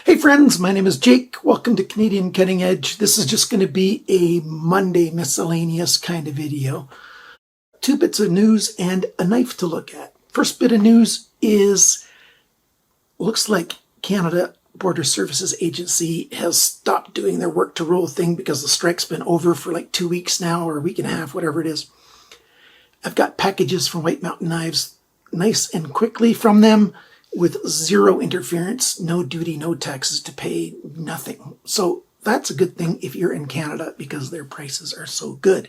Hey friends, my name is Jake. Welcome to Canadian Cutting Edge. This is just going to be a Monday miscellaneous kind of video. 2 bits of news and a knife to look at. First bit of news is, looks like Canada Border Services Agency has stopped doing their work to rule thing because the strike's been over for like 2 weeks now, or a week and a half, whatever it is. I've got packages from White Mountain Knives nice and quickly from them, with zero interference, no duty, no taxes to pay, nothing. So that's a good thing if you're in Canada because their prices are so good.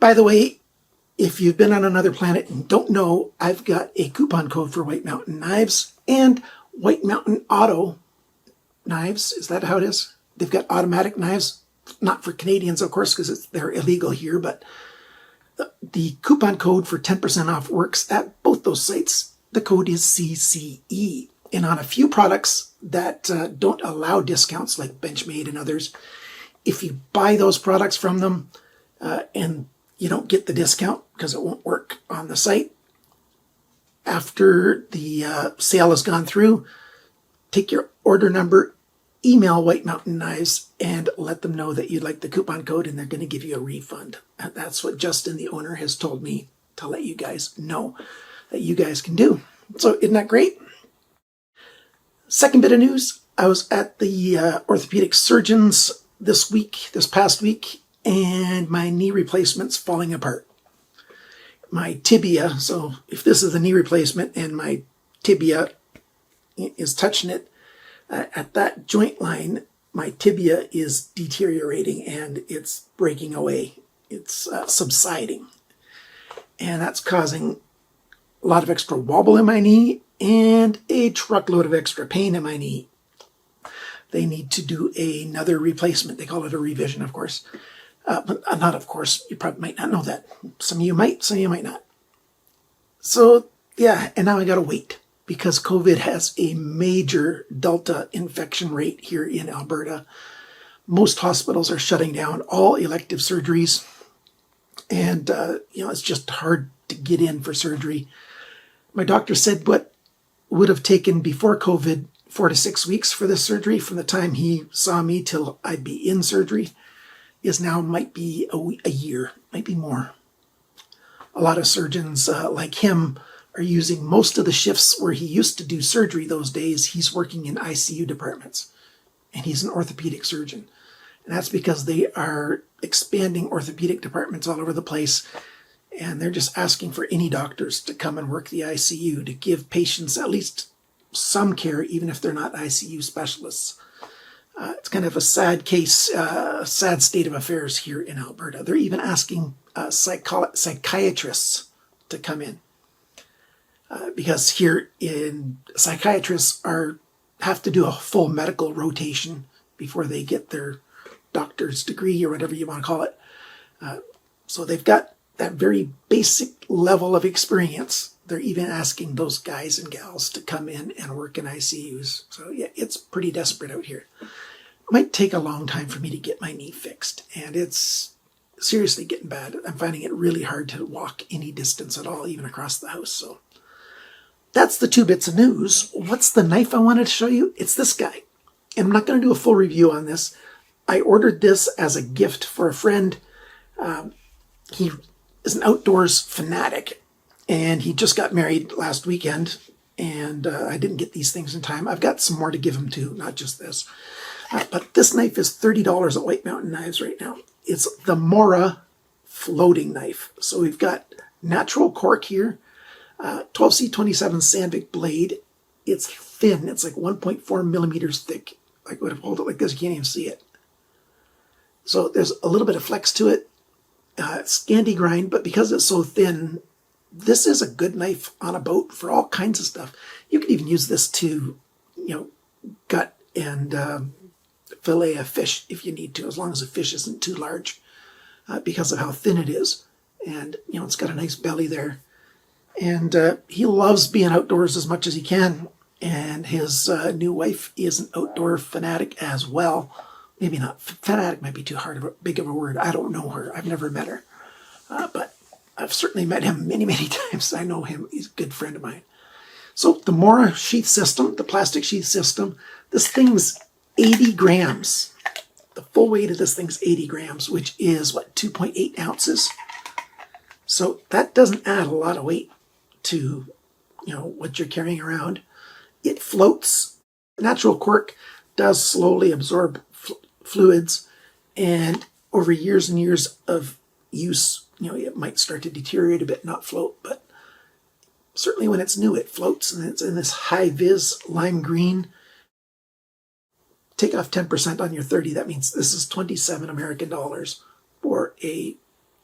By the way, if you've been on another planet and don't know, I've got a coupon code for White Mountain Knives and White Mountain Auto Knives. Is that how it is? They've got automatic knives, not for Canadians, of course, because they're illegal here, but the coupon code for 10% off works at both those sites. The code is CCE. And on a few products that don't allow discounts like Benchmade and others, if you buy those products from them and you don't get the discount because it won't work on the site, after the sale has gone through, take your order number, email White Mountain Knives, and let them know that you'd like the coupon code, and they're going to give you a refund. That's what Justin, the owner, has told me to let you guys know that you guys can do. So isn't that great? Second bit of news, I was at the orthopedic surgeons this past week, and my knee replacement's falling apart. My tibia, so if this is the knee replacement and my tibia is touching it, at that joint line, my tibia is deteriorating and it's breaking away. It's subsiding. And that's causing a lot of extra wobble in my knee and a truckload of extra pain in my knee. They need to do another replacement. They call it a revision, of course. But not of course. You probably might not know that. Some of you might, some of you might not. So, yeah, and now I gotta wait because COVID has a major Delta infection rate here in Alberta. Most hospitals are shutting down all elective surgeries. And, it's just hard to get in for surgery. My doctor said what would have taken before COVID 4 to 6 weeks for this surgery, from the time he saw me till I'd be in surgery, is now might be a year, might be more. A lot of surgeons like him are using most of the shifts where he used to do surgery those days. He's working in ICU departments, and he's an orthopedic surgeon. And that's because they are expanding orthopedic departments all over the place. And they're just asking for any doctors to come and work the ICU to give patients at least some care, even if they're not ICU specialists. It's kind of a sad case, sad state of affairs here in Alberta. They're even asking psychiatrists to come in. Because here in psychiatrists have to do a full medical rotation before they get their doctor's degree or whatever you want to call it. So they've got that very basic level of experience. They're even asking those guys and gals to come in and work in ICUs. So yeah, it's pretty desperate out here. It might take a long time for me to get my knee fixed, and it's seriously getting bad. I'm finding it really hard to walk any distance at all, even across the house. So that's the 2 bits of news. What's the knife I wanted to show you? It's this guy. And I'm not going to do a full review on this. I ordered this as a gift for a friend. He is an outdoors fanatic, and he just got married last weekend, and I didn't get these things in time. I've got some more to give him too, not just this. But this knife is $30 at White Mountain Knives right now. It's the Mora floating knife. So we've got natural cork here, 12C27 Sandvik blade. It's thin. It's like 1.4 millimeters thick. I would have hold it like this, you can't even see it. So there's a little bit of flex to it. Scandi grind, but because it's so thin, this is a good knife on a boat for all kinds of stuff. You can even use this to, gut and fillet a fish if you need to, as long as the fish isn't too large, because of how thin it is. And, it's got a nice belly there. And he loves being outdoors as much as he can. And his new wife is an outdoor fanatic as well. Maybe not, fanatic might be too big of a word. I don't know her. I've never met her. But I've certainly met him many, many times. I know him. He's a good friend of mine. So the Mora sheath system, the plastic sheath system, this thing's 80 grams. The full weight of this thing's 80 grams, which is, what, 2.8 ounces? So that doesn't add a lot of weight to, what you're carrying around. It floats. Natural cork does slowly absorb fluids, and over years and years of use, it might start to deteriorate a bit, not float, but certainly when it's new, it floats, and it's in this high-vis lime green. Take off 10% on your 30. That means this is 27 American dollars for a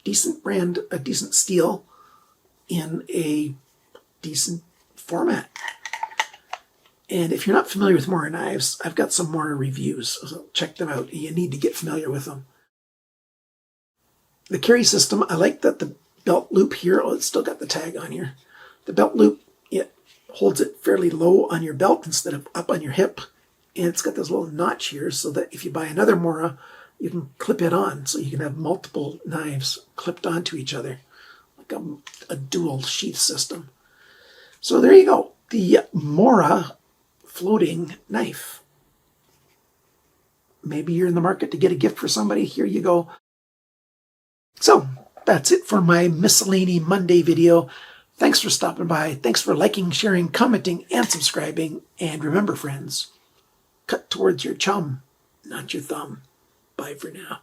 decent brand, a decent steel in a decent format. And if you're not familiar with Mora knives, I've got some Mora reviews, so check them out. You need to get familiar with them. The carry system, I like that the belt loop here, it's still got the tag on here. The belt loop, it holds it fairly low on your belt instead of up on your hip. And it's got this little notch here so that if you buy another Mora, you can clip it on, so you can have multiple knives clipped onto each other, like a dual sheath system. So there you go, the Mora floating knife. Maybe you're in the market to get a gift for somebody. Here you go. So that's it for my Miscellany Monday video. Thanks for stopping by. Thanks for liking, sharing, commenting, and subscribing. And remember, friends, cut towards your chum, not your thumb. Bye for now.